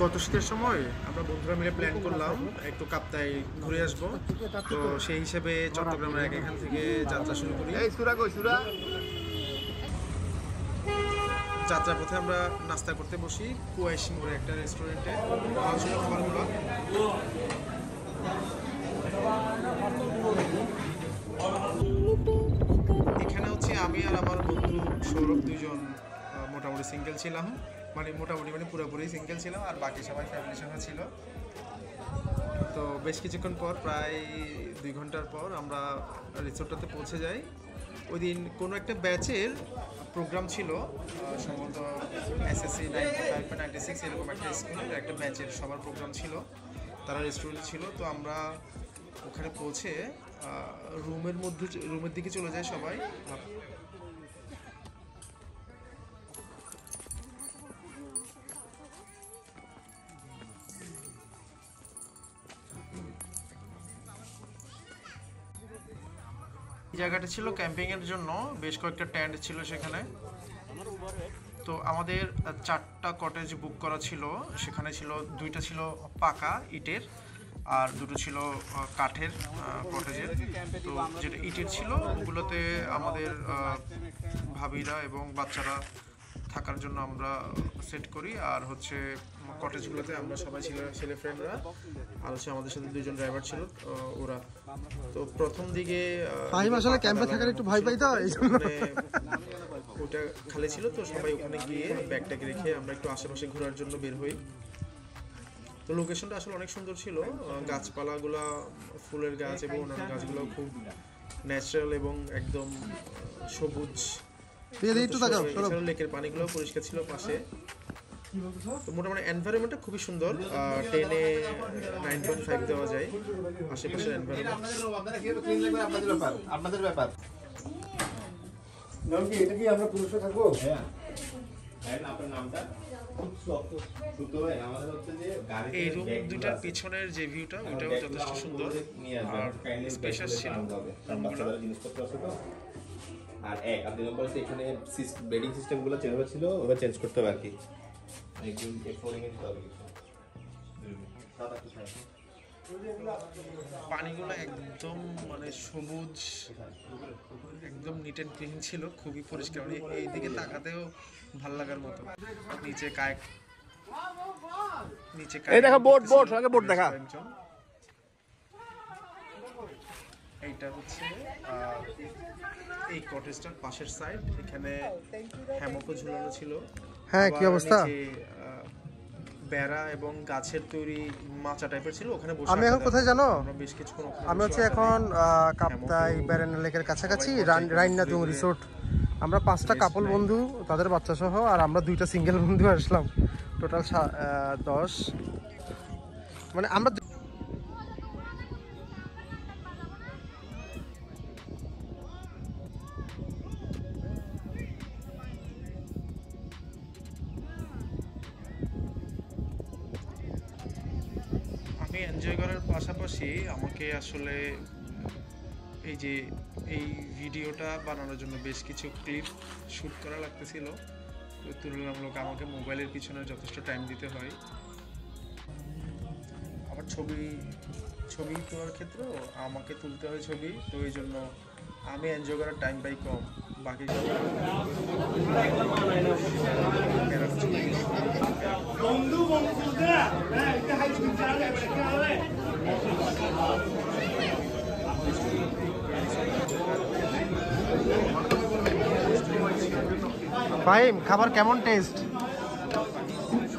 গত শীতের সময় আমরা বন্ধুরা মিলে প্ল্যান করলাম একটু কাপ্তাই ঘুরে আসবো। তো সেই হিসেবে চট্টগ্রামের এখান থেকে যাত্রা শুরু করি। যাত্রার পথে আমরা নাস্তা করতে বসি কুয়াইশি মোড়ে একটা রেস্টুরেন্টে। ভালো ছিল খাবারগুলো। এখানে হচ্ছে আমি আর আমার বন্ধু সৌরভ দুইজন মোটামুটি সিঙ্গেল ছিলাম, মানে পুরোপুরি সিঙ্গেল ছিলাম, আর বাকি সবাই ফ্যামিলির সঙ্গে ছিল। তো বেশ কিছুক্ষণ পর, প্রায় 2 ঘন্টার পর আমরা রিসোর্টটাতে পৌঁছে যাই। ওই দিন কোনো একটা ব্যাচের প্রোগ্রাম ছিল, সম্ভবত SSC 95-96 এরকম একটা স্কুলের একটা ব্যাচের সবার প্রোগ্রাম ছিল, তারা রেস্টুরেন্ট ছিল। তো আমরা ওখানে পৌঁছে রুমের দিকে চলে যাই সবাই। জায়গাটা ছিল ক্যাম্পিং এর জন্য, বেশ কয়েকটা টেন্ট ছিল সেখানে। তো আমাদের 4টা কটেজ বুক করা ছিল। সেখানে ছিল 2টা ছিল পাকা ইটের আর 2টো ছিল কাঠের কটেজের। তো যেটা ইটের ছিল ওগুলোতে আমাদের ভাবিরা এবং বাচ্চারা থাকার জন্য আমরা সেট করি, আর হচ্ছে কটেজগুলোতে আমরা সবাই ছেলে ফ্রেন্ডরা, আর হচ্ছে আমাদের সাথে 2জন ড্রাইভার ছিল ওরা। তো প্রথম দিকে আসলে ক্যাম্পে থাকার একটু ভয় পাই, তো ওটা খালি ছিল। তো সবাই ওখানে গিয়ে ব্যাগটাকে রেখে আমরা একটু আশেপাশে ঘোরার জন্য বের হই। তো লোকেশনটা আসলে অনেক সুন্দর ছিল, গাছপালাগুলা, ফুলের গাছ এবং অন্যান্য গাছগুলো খুব ন্যাচারাল এবং একদম সবুজ। লেকের পানিগুলো পরিষ্কার ছিল পাশে। তো মোটামুটি এনভায়রনমেন্টটা খুবই সুন্দর। 10-এ 9.5 দেওয়া যায় আশেপাশের এনভায়রনমেন্ট। আপনাদের ব্যাপার। এটা কি আমরা পুরুষরা থাকবো? হ্যাঁ, আপনার নামটা এই রুম দুটার পিছনের যে ভিউটা, ওটাও যথেষ্ট সুন্দর আর স্পেশাস ছিল। জিনিসপত্র আছে তো। আর আপনি বলতে এখানে বেডিং সিস্টেমগুলো চেঞ্জ ছিল, ওটা চেঞ্জ করতে হবে আর কি। একদম ফ্লোরিং এ দিতে হবে কিছু। পানিগুলো একদম মানে সবুজ, একদম নিট এন্ড ক্লিন ছিল, খুবই পরিষ্কার। এইদিকে তাকাতেও ভাল লাগার মতো। নিচে কায়াক, এই দেখো বোট সঙ্গে বোট দেখা। এইটা হচ্ছে এই কটেজটার পাশের সাইড, এখানে হ্যামকও ঝুলানো ছিল। হ্যাঁ, কি অবস্থা? বেড়া এবং গাছের তৈরি মাচা টাইপের ছিল, ওখানে বসে। আমি এখন কোথায় জানো? বেশ কিছুক্ষণ আমি হচ্ছে এখন কাপ্তাই বেড়ানা লেকের কাছাকাছি রাইনাদুং রিসোর্ট। আমরা 5টা কাপল বন্ধু, তাদের বাচ্চা সহ, আর আমরা 2টা সিঙ্গেল বন্ধু আসলাম। টোটাল 10, মানে আমরা এনজয় করার পাশাপাশি আমাকে আসলে এই ভিডিওটা বানানোর জন্য বেশ কিছু ক্লিপ শ্যুট করা লাগতেছিল। তো তুলনামূলক আমাকে মোবাইলের পিছনে যথেষ্ট টাইম দিতে হয়। আবার ছবি তোলার ক্ষেত্রেও আমাকে তুলতে হয় ছবি, তো এই জন্য আমি এনজয় করার টাইম পাই কম। বাকি ফাহিম, খাবার কেমন টেস্ট?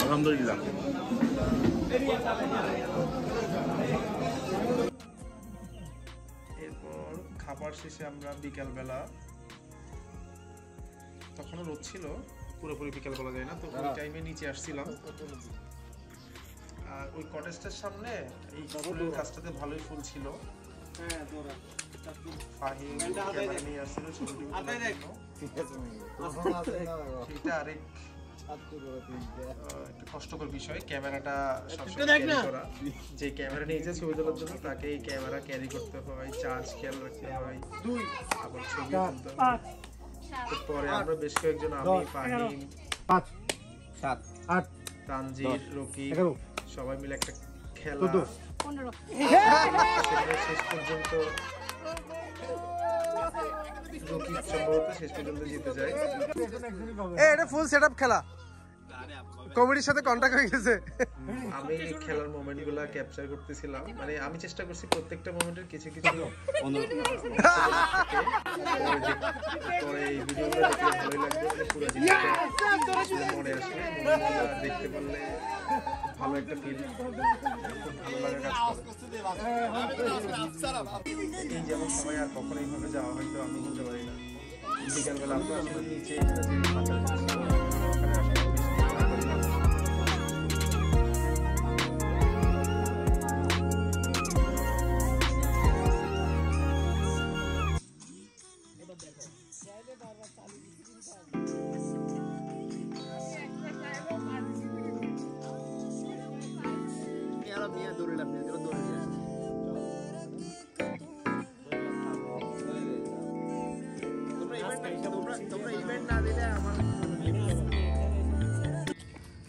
আলহামদুলিল্লাহ। এরপর খাবার শেষে আমরা বিকালবেলা, তখনও রোদ ছিল, পুরোপুরি বিকাল বলা যায় না, তো ওই টাইমে নিচে আসছিলাম। আর ওই কটেজটার সামনে এই ফুলের গাছটাতে ভালোই ফুল ছিল। ফাহিম ক্যামেরা নিয়ে আসছিল ছবি সেটা আরেক একটা কষ্টকর বিষয়, ক্যামেরাটা সবসময় ক্যারি করা। যে ক্যামেরা নিয়েছে ছবি তোলার জন্য তাকে এই ক্যামেরা ক্যারি করতে হয়, চার্জ খেয়াল রাখতে হয়, আবার ছবি তুলতে হয়। পরে আমরা বেশ কয়েকজন, আমি, ফাহিম, 5, 7, 8, তানজির, রকিব সবাই মিলে একটা খেলা, 15 সেখানে শেষ পর্যন্ত রকিব সম্ভবত শেষ পর্যন্ত জিতে যায়। এটা ফুল সেটআপ খেলা, কমেডির সাথে কন্টাক্ট হয়ে গেছে। আমি খেলার মোমেন্টগুলো ক্যাপচার করতেছিলাম, মানে আমি চেষ্টা করছি প্রত্যেকটা মোমেন্টের কিছু কিছু পরে এই ভিডিওগুলো দেখলে ভালোই লাগবে, মানে পুরো জিনিসটা মনে আসলে মোমেন্টগুলো দেখতে পারলে ভালো একটা ফিল, খুব ভালো লাগা কাজ করে। এই যেমন সময় আর কখনো এইভাবে যাওয়া হয়তো আমি বলতে পারি না। বিকালবেলা আমরা আসলে নিচে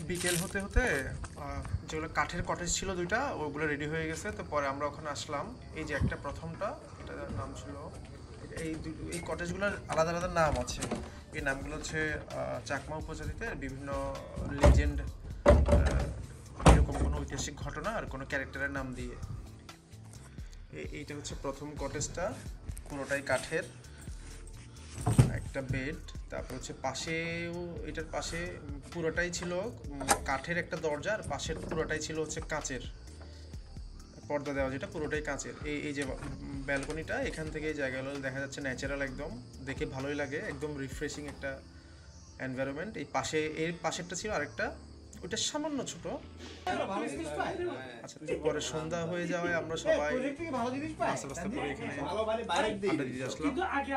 বিকেল হতে হতে যেগুলো কাঠের কটেজ ছিল দুইটা, ওগুলো রেডি হয়ে গেছে। তো পরে আমরা ওখানে আসলাম। এই যে একটা প্রথমটা, এটার নাম ছিল, এই কটেজগুলোর আলাদা আলাদা নাম আছে। এই নামগুলো হচ্ছে চাকমা উপজাতিতে বিভিন্ন লিজেন্ড, এরকম কোনো ঐতিহাসিক ঘটনা আর কোনো ক্যারেক্টারের নাম দিয়ে। এইটা হচ্ছে প্রথম কটেজটা, পুরোটাই কাঠের, একটা বেড। তারপর হচ্ছে পাশেও, এটার পাশে পুরোটাই ছিল কাঠের একটা দরজা, আর পাশের পুরোটাই ছিল হচ্ছে কাচের পর্দা দেওয়া, যেটা পুরোটাই কাচের। এই যে ব্যালকনিটা, এখান থেকে এই জায়গাগুলো দেখা যাচ্ছে ন্যাচারাল, একদম দেখে ভালোই লাগে, একদম রিফ্রেশিং একটা এনভায়রনমেন্ট। এই পাশে, এর পাশেরটা ছিল আরেকটা, ওইটা সামান্য ছোট। আচ্ছা, পরে সন্ধ্যা হয়ে যাওয়ায় আমরা সবাই আস্তে আস্তে করে এখানে আড্ডা দিতে আসলাম।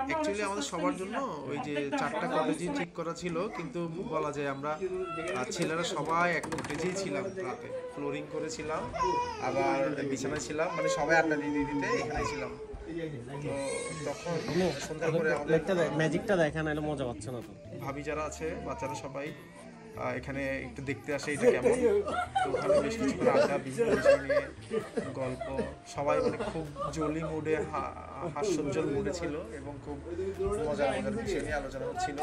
অ্যাকচুয়ালি আমাদের সবার জন্য ওই যে 4টা কটেজই ঠিক করা ছিল, কিন্তু বলা যায় আমরা ছেলেরা সবাই এক কটেজেই ছিলাম, রাতে ফ্লোরিং করেছিলাম, আবার বিছানায় ছিলাম, মানে সবাই আড্ডা দিতে দিতে এখানে ছিলাম। তো তখন সন্ধ্যার পরে ম্যাজিকটা দেখেন, এটা মজা পাচ্ছে না তো। ভাবি যারা আছে, বাচ্চারা সবাই এখানে একটু দেখতে আসে এটা কেমন। তো ওখানে বেশ কিছুক্ষণ আড্ডা, বিভিন্ন বিষয় নিয়ে গল্প, সবাই মানে খুব জলি মুডে, হাস্যোজ্জ্বল মুডে ছিল, এবং খুব মজার মজার বিষয় নিয়ে আলোচনা হচ্ছিল।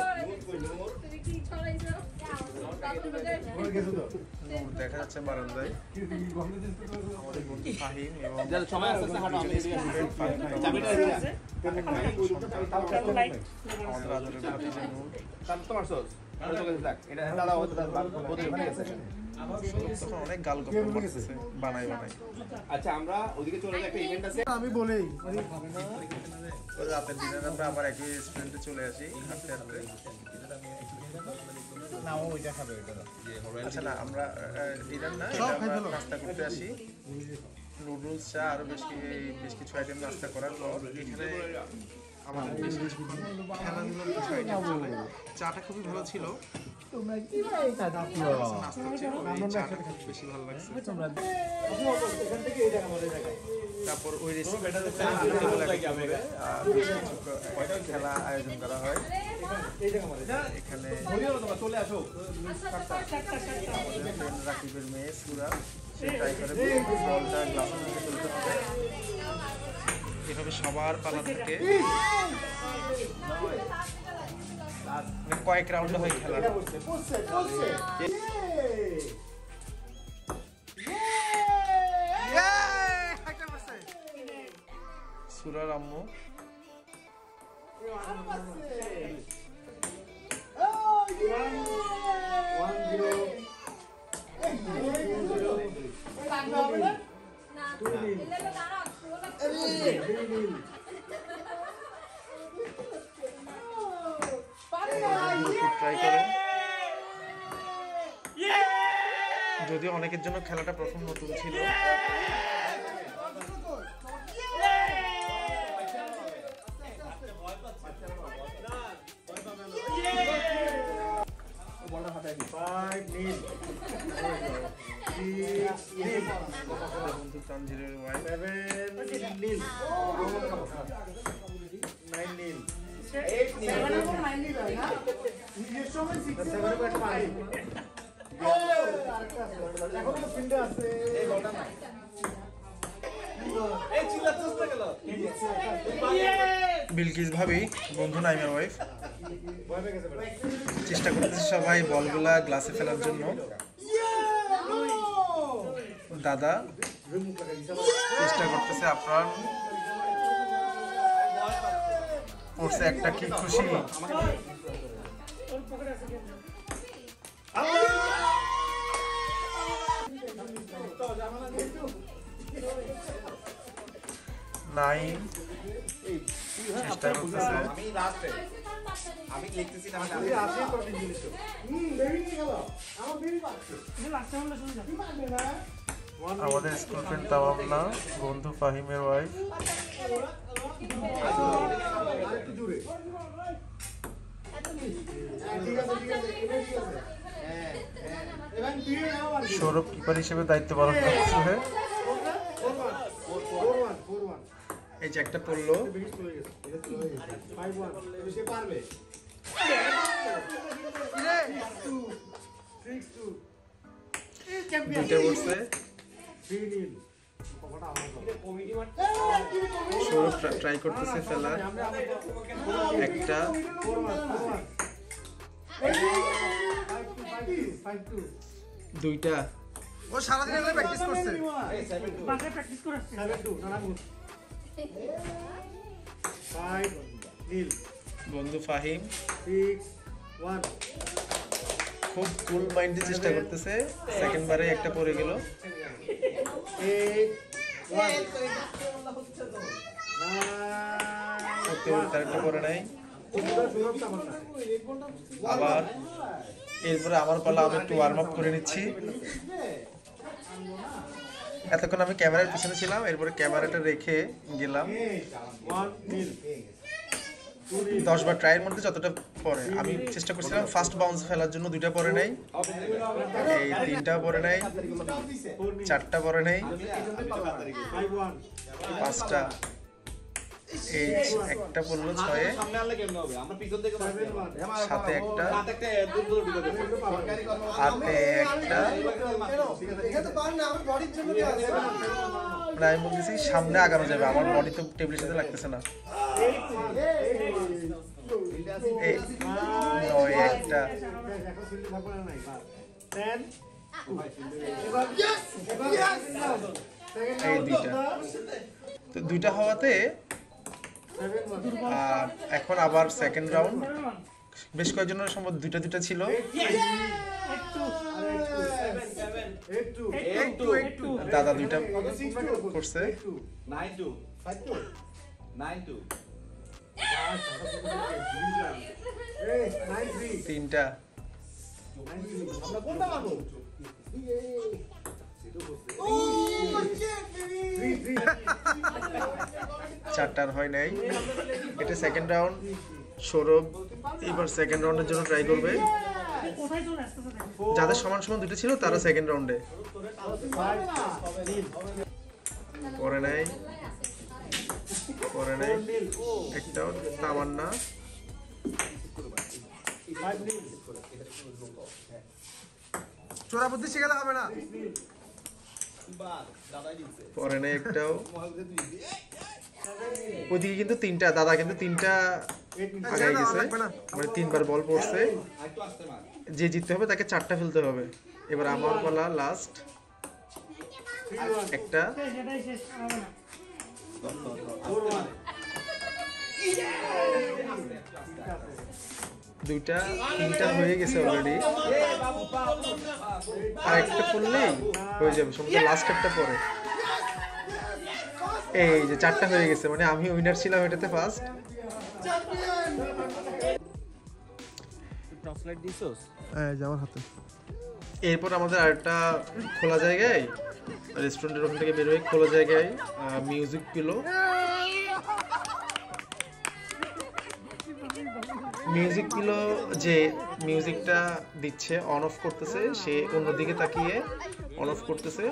দেখা যাচ্ছে বারান্দায় আমাদের বন্ধু ফাহিম এবং আমাদের আদরের ভাতিজা নূর। তখন অনেক গাল গল্প করতেছে, বানাই। আচ্ছা, আমরা ওদিকে চলে যাই, একটা ইভেন্ট আছে। আমি বলেই রাতের দিনে আমরা আবার একই রেস্টুরেন্টে চলে আসি হাঁটতে হাঁটতে। আচ্ছা না, আমরা ডিনার না, আমরা নাস্তা করতে আসি। নুডলস, চা, আরো বেশ কিছু আইটেম নাস্তা করার পর এখানে আমাদের বেশ কিছু খেলাধুলার কিছু আইটেম চলে। চাটা খুবই ভালো ছিল, নাস্তা ছিল, চাটা খুব বেশি ভালো লাগছে। তারপর ওই রেস্টুরেন্টে খেলা আয়োজন করা হয়। এখানে রাকিবের মেয়ে সুরা, সে ট্রাই করে বলটা গ্লাসের মধ্যে তুলতে হবে। এভাবে সবার পালা থেকে কয়েক রাউন্ড হয় খেলা। সুরার আম্মু ট্রাই করে, যদিও অনেকের জন্য খেলাটা প্রথম নতুন ছিল। বন্ধু তানজিরের ওয়াইফ 9-9 8 বিলকিস ভাবি, বন্ধু নাইমার ওয়াইফ, চেষ্টা করতেছে সবাই বলগুলা গ্লাসে ফেলার জন্য। দাদা চেষ্টা করতেছে আপনার পড়ছে একটা, কি খুশি। নাইম চেষ্টা করতেছে, আমাদের স্কুল ফ্রেন্ড তাওয়াবনা, বন্ধু ফাহিমের ওয়াইফ। সৌরভ কিপার হিসেবে দায়িত্ব পালন করছে। এই যে একটা পড়লো, দুইটা পড়ছে। সৌরভ ট্রাই করতেছে ফেলার, একটা, দুইটা। ও সারাদিন এগুলো প্র্যাকটিস করছে। বন্ধু ফাহিম খুব কুল মাইন্ডে চেষ্টা করতেছে, সেকেন্ড বারে একটা পড়ে গেল। তার একটা পড়ে নাই, আবার এরপরে আমার পালা, আমি একটু ওয়ার্ম আপ করে নিচ্ছি। এতক্ষণ আমি ক্যামেরার পিছনে ছিলাম, এরপরে ক্যামেরাটা রেখে গেলাম। 10 বার ট্রাইয়ের মধ্যে যতটা পরে আমি চেষ্টা করছিলাম ফার্স্ট বাউন্স ফেলার জন্য। দুইটা পরে নাই, এই তিনটাও পরে নাই, চারটা পরে নাই, পাঁচটা, এই একটা পড়লো, 6-এ, সাথে একটা, 8-এ একটা। আমি বলতেছি সামনে আগানো যাবে, আমার বডি তো টেবিলের সাথে লাগতেছে না। 9-এ একটা, এই দুইটা। তো দুইটা হওয়াতে আর এখন আবার সেকেন্ড রাউন্ড, বেশ কয়েকজনের সম্ভব দুইটা দুইটা ছিল। দাদা দুইটা করছে, তিনটা, চারটার হয় নাই। এটা সেকেন্ড রাউন্ড। সৌরভ এবার সেকেন্ড রাউন্ডের জন্য ট্রাই করবে। যাদের সমান সমান দুটো ছিল তারা সেকেন্ড রাউন্ডে পরে নাই, পরে নাই, একটাও তামান্না। চোরা বুদ্ধি শিখাতে হবে না, পরে নাই একটাও। ওইদিকে কিন্তু তিনটা, দাদা কিন্তু তিনটা আগায় গেছে, মানে 3 বার বল পড়ছে। যে জিততে হবে তাকে 4টা ফেলতে হবে। এবার আমার পালা, লাস্ট একটা, দুইটা, তিনটা হয়ে গেছে অলরেডি। আর একটা করলেই হয়ে যাবে, সম্ভবত লাস্ট একটা পরে। এই যে 4টা হয়ে গেছে, মানে আমি উইনার ছিলাম এটাতে ফার্স্ট। আমার হাতে। এরপর আমাদের আরেকটা খোলা জায়গায়, রেস্টুরেন্টের ওখান থেকে বের হয়ে খোলা জায়গায় মিউজিক পিলো। মিউজিক পিলো যে মিউজিকটা দিচ্ছে, অন অফ করতেছে, সে অন্যদিকে তাকিয়ে অন অফ করতেছে।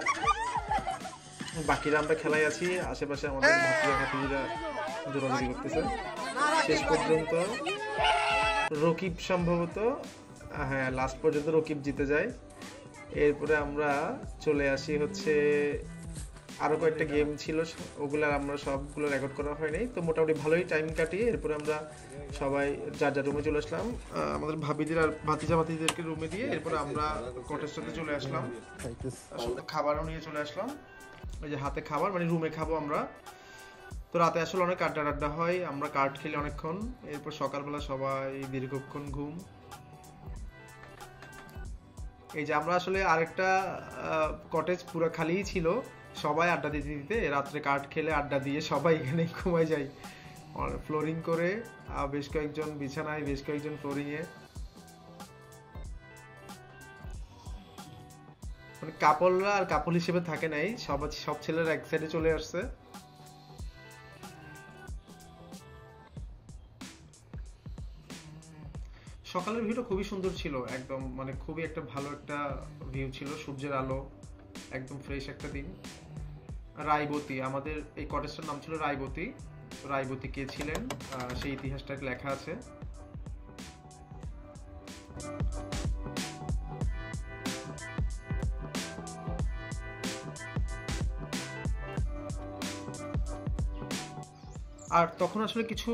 বাকিরা আমরা খেলায় আছি, আশেপাশে আমাদের ভাতিরা দৌড়াদৌড়ি করতেছে। শেষ পর্যন্ত রকিব সম্ভবত, হ্যাঁ লাস্ট পর্যন্ত রকিব জিতে যায়। এরপরে আমরা চলে আসি হচ্ছে আরো কয়েকটা গেম ছিল, ওগুলো আমরা সবগুলো রেকর্ড করা হয়নি। তো মোটামুটি ভালোই টাইম কাটিয়ে এরপরে আমরা সবাই যার যার রুমে চলে আসলাম, আমাদের ভাবিদের আর ভাতিজাদেরকে রুমে দিয়ে এরপরে আমরা কটেজটাতে চলে আসলাম, খাবারও নিয়ে চলে আসলাম। ওই যে হাতে খাবার, মানে রুমে খাবো আমরা। তো রাতে আসলে অনেক আড্ডা হয়, আমরা কার্ড খেলি অনেকক্ষণ, এরপর সকালবেলা সবাই দীর্ঘক্ষণ ঘুম। এই যে আমরা আসলে আরেকটা কটেজ পুরো খালিই ছিল, সবাই আড্ডা দিতে দিতে রাত্রে কার্ড খেলে আড্ডা দিয়ে সবাই এখানে ঘুমায় যাই, ফ্লোরিং করে, বেশ কয়েকজন বিছানায়, বেশ কয়েকজন ফ্লোরিংয়ে। মানে কাপলরা আর কাপল হিসেবে থাকে নাই, সব ছেলেরা এক সাইডে চলে আসছে। সকালের ভিউটা খুবই সুন্দর ছিল, একদম মানে খুবই একটা ভালো একটা ভিউ ছিল, সূর্যের আলো, একদম ফ্রেশ একটা দিন। রায়বতী, আমাদের এই কটেজটার নাম ছিল রায়বতী। রায়বতী কে ছিলেন সেই ইতিহাসটা লেখা আছে। আর তখন আসলে কিছু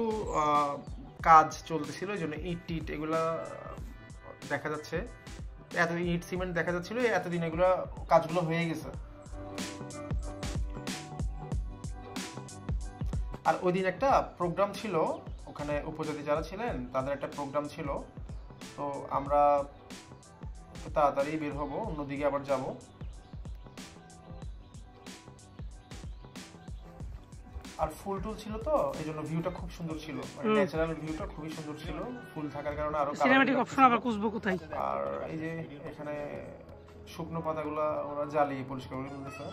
কাজ চলতেছিল, এই জন্য ইট টিট এগুলা দেখা যাচ্ছে, এত ইট সিমেন্ট দেখা যাচ্ছিল, এতদিন এগুলো কাজগুলো হয়ে গেছে। আর ওই দিন একটা প্রোগ্রাম ছিল ওখানে, উপজাতি যারা ছিলেন তাদের একটা প্রোগ্রাম ছিল। তো আমরা তাড়াতাড়ি বের হবো, অন্যদিকে আবার যাব। আর ফুল টুল ছিল তো এই জন্য ভিউটা খুব সুন্দর ছিল, মানে ন্যাচারাল ভিউটা খুবই সুন্দর ছিল, ফুল থাকার কারণে আরো সিনেম্যাটিক অপশন আবার খুঁজবো কোথায়। আর এই যে এখানে শুকনো পাতাগুলা ওরা জ্বালিয়ে পরিষ্কার করে ফেলতেছে।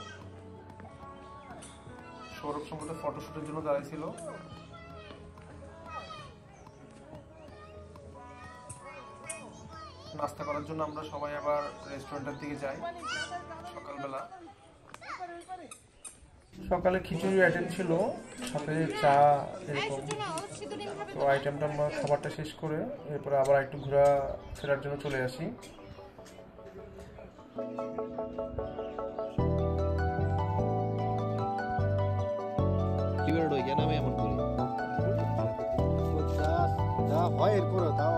সৌরভ সম্ভবত ফটোশুটের জন্য দাঁড়াইছিল। নাস্তা করার জন্য আমরা সবাই আবার রেস্টুরেন্টের দিকে যাই সকালবেলা। সকালে খিচুড়ি আইটেম ছিল, সাথে চা এরকম। তো আইটেমটা আমরা খাবারটা শেষ করে এরপরে আবার একটু ঘোরা ফেরার জন্য চলে আসি। আমি এমন করি যা হয় এরপরে তাও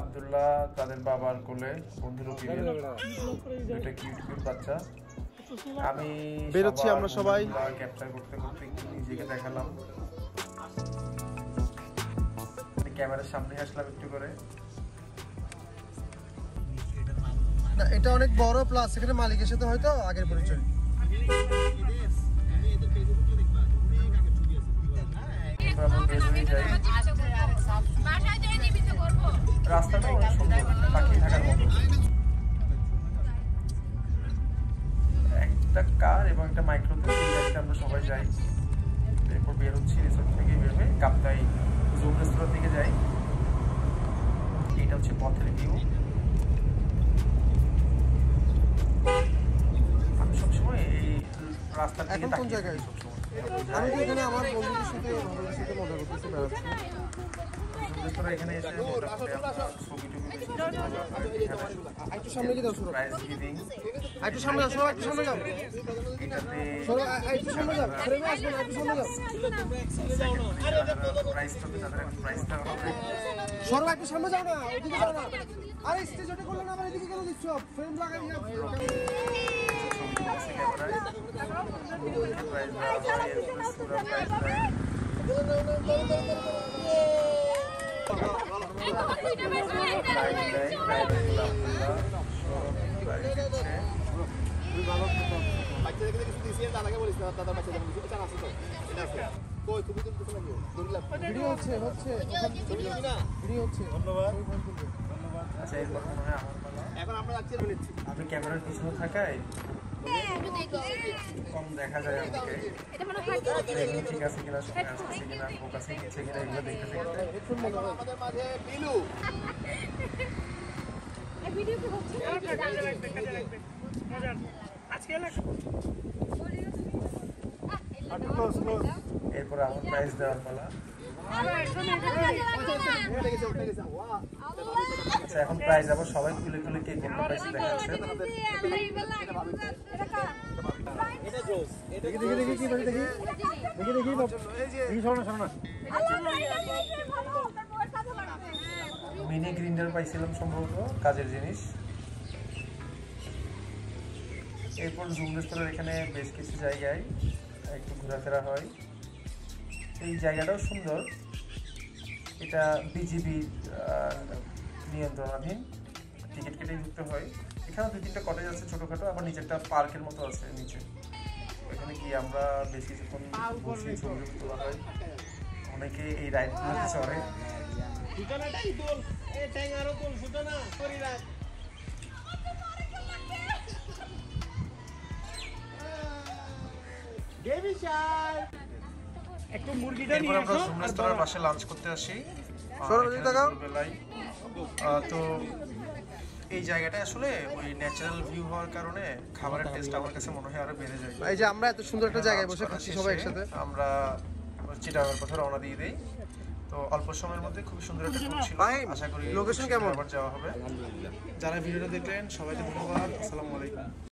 আব্দুল্লাহ তাদের বাবার কোলে, বন্ধুর দুইটা কিউট কিউট বাচ্চা। আমি বেরোচ্ছি আমরা সবাই ক্যাপচার করতে করতে নিজেকে দেখালাম, ক্যামেরার সামনে আসলাম একটু করে। না এটা অনেক বড়, প্লাস এখানে মালিকের সাথে হয়তো আগের পরিচয়। রাস্তাটা অনেক সুন্দর, তাকিয়ে থাকার মতো। একটা কার এবং একটা মাইক্রোতে আমরা সবাই যাই, এরপর বের হচ্ছি, রিসোর্ট থেকে বের হয়ে কাপ্তাই জুম রেস্তোরাঁর দিকে যাই। এটা হচ্ছে পথের ভিউ। আমি সবসময় এই রাস্তার দিকে কোন জায়গায় সবসময় আমি তো এখানে আমার বন্ধুদের সাথে মজা করতেছি, বেড়াচ্ছি। এখানে এসে একটু সামনে কি দাও, প্রাইজ গিভিং, একটু সামনে যাও, একটু সামনে যাও, এটাতে একটু সামনে যাও, ফ্রেমে আসবে না, একটু সামনে যাও, প্রাইজ পাবে, তাদের এখন প্রাইজটা হবে। সরো একটু সামনে যাও না, ওইদিকে যাও না। আরে স্টেজ ওটা করলে না, আবার এদিকে কেন দিচ্ছ? ফ্রেম লাগাই না। ভিডিও হচ্ছে ভিডিও হচ্ছে। আচ্ছা এরপর মনে হয় এখন আমরা যাচ্ছি, আপনি ক্যামেরার পিছনে থাকায় কম দেখা যায় আমাকে, ঠিক আছে কিনা, সময় আসছে কিনা, ফোকাসিং নিচ্ছে কিনা, এগুলো দেখতে দেখতে আমাদের মাঝে বিলু ভিডিও কি হচ্ছে আজকে এরপর আমার প্রাইস দেওয়ার পালা। আচ্ছা এখন প্রাইস আবার সবাই খুলে খুলে কে কোনটা প্রাইস দেখাচ্ছে। মিনি গ্রিন্ডার পাইছিলাম সম্ভবত, কাজের জিনিস। এরপর জুম রেস্তোরাঁর এখানে বেশ কিছু জায়গায় একটু ঘোরাফেরা হয়। এই জায়গাটাও সুন্দর, এটা বিজিবি নিয়ন্ত্রণাধীন, টিকিট কেটে ঢুকতে হয়। এখানে 2-3টা কটেজ আছে ছোটোখাটো, আবার নিচে একটা পার্কের মতো আছে নিচে। ওইখানে গিয়ে আমরা বেশ কিছুক্ষণ বসে ছবি তোলা হয়। অনেকে এই রাইডগুলোতে চড়ে। এরপর আমরা জুম রেস্তোরাঁর পাশে লাঞ্চ করতে আসি বেলায়। তো এই জায়গাটা আসলে ওই ন্যাচারাল ভিউ হওয়ার কারণে খাবারের টেস্ট আমার কাছে মনে হয় আরো বেড়ে যায়। এই যে আমরা এত সুন্দর একটা জায়গায় বসে খাচ্ছি সবাই একসাথে। আমরা চিটাগাংয়ের পথে রওনা দিয়ে দেই। তো অল্প সময়ের মধ্যে খুব সুন্দর একটা ট্যুর ছিল। আশা করি লোকেশন কেমন আবার যাওয়া হবে। যারা ভিডিওটা দেখলেন সবাইকে ধন্যবাদ। আসসালামু আলাইকুম।